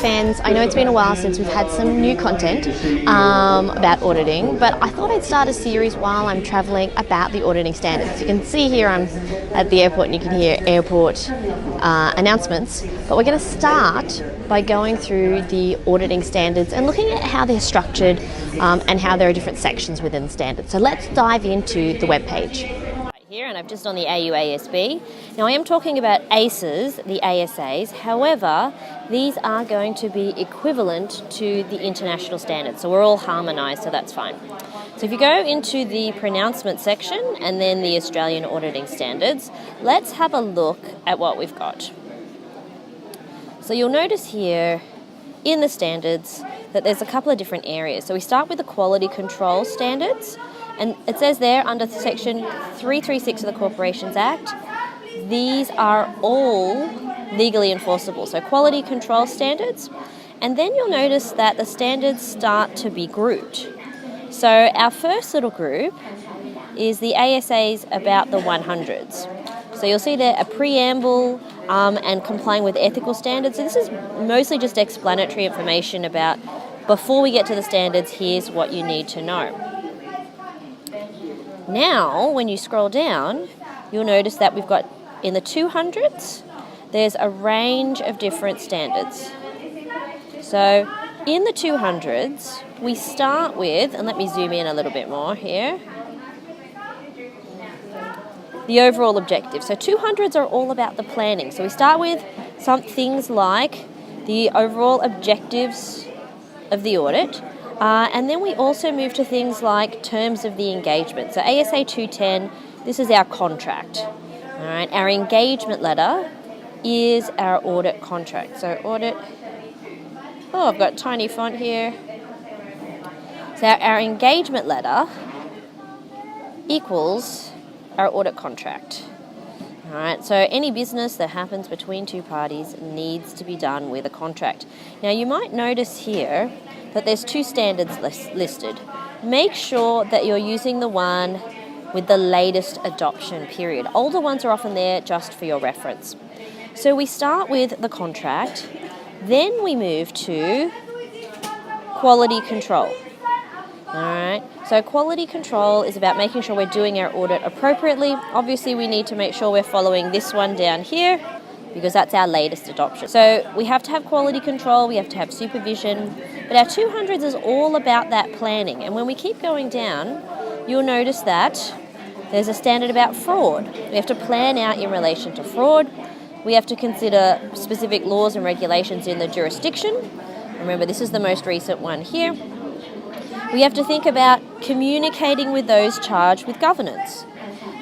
fans, I know it's been a while since we've had some new content about auditing, but I thought I'd start a series while I'm travelling about the auditing standards. You can see here I'm at the airport and you can hear airport announcements, but we're going to start by going through the auditing standards and looking at how they're structured and how there are different sections within the standards. So let's dive into the webpage. Here, and I'm just on the AUASB. Now I am talking about ACEs, the ASAs, however, these are going to be equivalent to the international standards, so we're all harmonised, so that's fine. So if you go into the pronouncement section and then the Australian auditing standards, let's have a look at what we've got. So you'll notice here in the standards that there's a couple of different areas. So we start with the quality control standards, and it says there under section 336 of the Corporations Act, these are all legally enforceable. So quality control standards. And then you'll notice that the standards start to be grouped. So our first little group is the ASAs about the 100s. So you'll see there a preamble and complying with ethical standards. So this is mostly just explanatory information about before we get to the standards, here's what you need to know. Now, when you scroll down, you'll notice that we've got in the 200s, there's a range of different standards. So in the 200s, we start with, and let me zoom in a little bit more here, the overall objective. So 200s are all about the planning. So we start with some things like the overall objectives of the audit. And then we also move to things like terms of the engagement. So ASA 210, this is our contract. All right, our engagement letter is our audit contract. So audit, I've got tiny font here. So our engagement letter equals our audit contract. All right, so any business that happens between two parties needs to be done with a contract. Now you might notice here that there's two standards listed. Make sure that you're using the one with the latest adoption period. Older ones are often there just for your reference. So we start with the contract, then we move to quality control. All right, so quality control is about making sure we're doing our audit appropriately. Obviously, we need to make sure we're following this one down here because that's our latest adoption. So we have to have quality control, we have to have supervision, but our 200s is all about that planning. And when we keep going down, you'll notice that there's a standard about fraud. We have to plan out in relation to fraud. We have to consider specific laws and regulations in the jurisdiction. Remember, this is the most recent one here. We have to think about communicating with those charged with governance.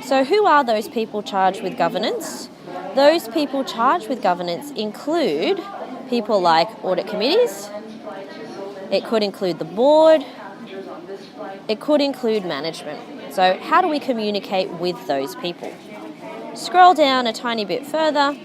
So who are those people charged with governance? Those people charged with governance include people like audit committees, it could include the board, it could include management. So how do we communicate with those people? Scroll down a tiny bit further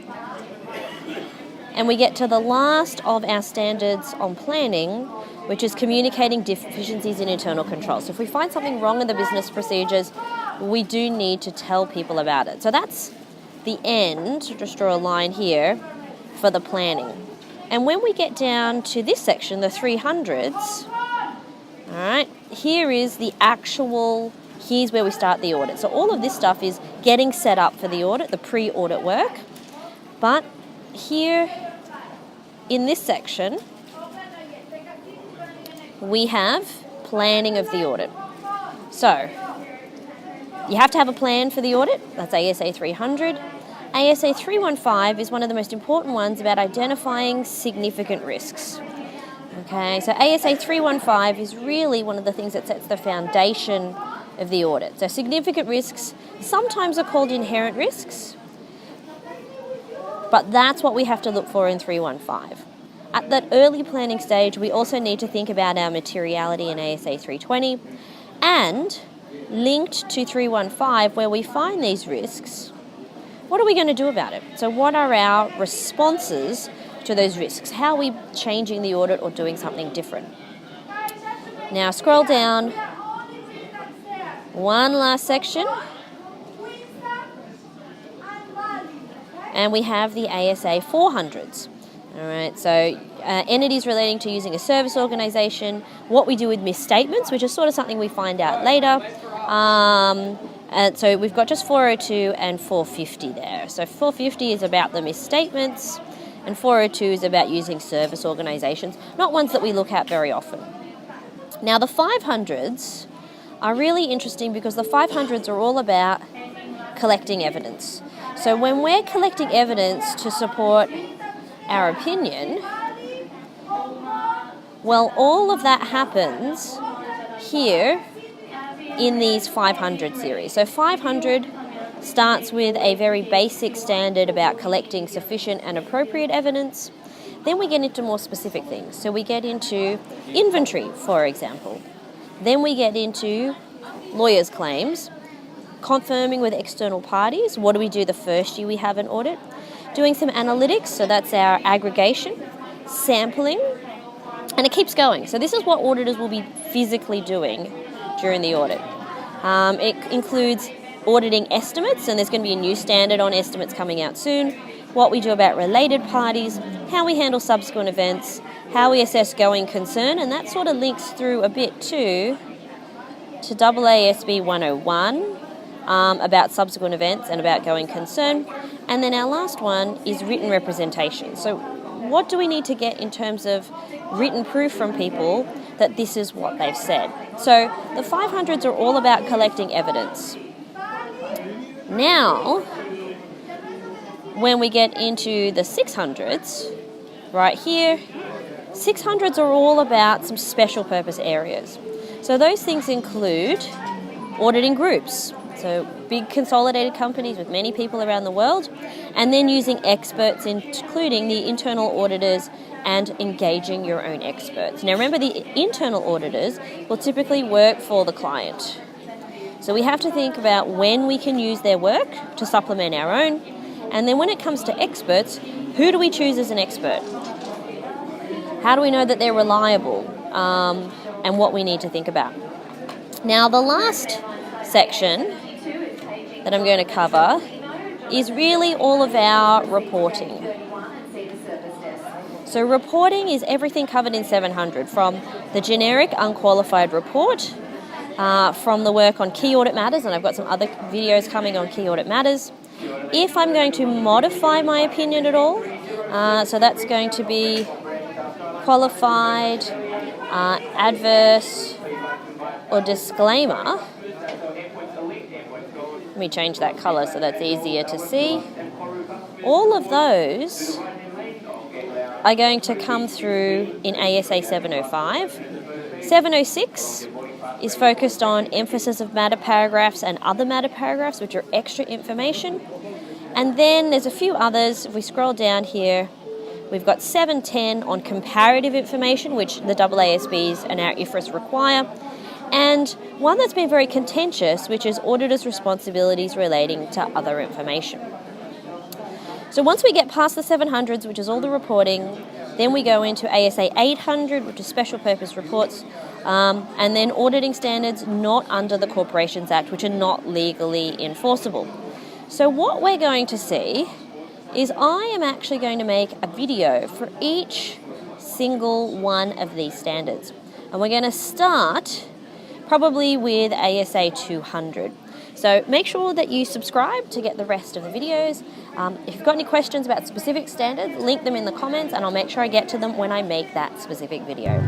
and we get to the last of our standards on planning, which is communicating deficiencies in internal control. So if we find something wrong in the business procedures, we do need to tell people about it. So that's the end, just draw a line here, for the planning. And when we get down to this section, the 300s, all right, here is the actual, here's where we start the audit. So all of this stuff is getting set up for the audit, the pre-audit work. But here in this section, we have planning of the audit. So you have to have a plan for the audit. That's ASA 300. ASA 315 is one of the most important ones about identifying significant risks. Okay, so ASA 315 is really one of the things that sets the foundation of the audit. So significant risks sometimes are called inherent risks, but that's what we have to look for in 315. At that early planning stage, we also need to think about our materiality in ASA 320, and linked to 315, where we find these risks, what are we going to do about it? So what are our responses to those risks? How are we changing the audit or doing something different? Now scroll down one last section and we have the ASA 400s. All right, so entities relating to using a service organisation, what we do with misstatements, which is sort of something we find out later. And so we've got just 402 and 450 there. So 450 is about the misstatements, and 402 is about using service organisations, not ones that we look at very often. Now the 500s are really interesting because the 500s are all about collecting evidence. So when we're collecting evidence to support our opinion, well, all of that happens here in these 500 series. So 500 starts with a very basic standard about collecting sufficient and appropriate evidence. Then we get into more specific things. So we get into inventory, for example. Then we get into lawyers' claims, confirming with external parties. What do we do the first year we have an audit? Doing some analytics, so that's our aggregation, sampling, and it keeps going. So this is what auditors will be physically doing during the audit. It includes auditing estimates, and there's going to be a new standard on estimates coming out soon, what we do about related parties, how we handle subsequent events, how we assess going concern, and that sort of links through a bit to AASB 101 about subsequent events and about going concern. And then our last one is written representation. So what do we need to get in terms of written proof from people that this is what they've said? So the 500s are all about collecting evidence. Now, when we get into the 600s, right here, 600s are all about some special purpose areas. So those things include auditing groups, so big consolidated companies with many people around the world, and then using experts, including the internal auditors, and engaging your own experts. Now remember, the internal auditors will typically work for the client. So we have to think about when we can use their work to supplement our own. And then when it comes to experts, who do we choose as an expert? How do we know that they're reliable? And what we need to think about. Now the last section that I'm going to cover is really all of our reporting. So reporting is everything covered in 700, from the generic unqualified report, from the work on key audit matters, and I've got some other videos coming on key audit matters. If I'm going to modify my opinion at all, so that's going to be qualified, adverse, or disclaimer. Let me change that colour so that's easier to see. All of those are going to come through in ASA 705. 706 is focused on emphasis of matter paragraphs and other matter paragraphs, which are extra information. And then there's a few others. If we scroll down here, we've got 710 on comparative information, which the AASBs and our IFRS require. And one that's been very contentious, which is auditors' responsibilities relating to other information. So once we get past the 700s, which is all the reporting, then we go into ASA 800, which is special purpose reports, and then auditing standards not under the Corporations Act, which are not legally enforceable. So what we're going to see is I am actually going to make a video for each single one of these standards. And we're going to start probably with ASA 200. So make sure that you subscribe to get the rest of the videos. If you've got any questions about specific standards, link them in the comments and I'll make sure I get to them when I make that specific video.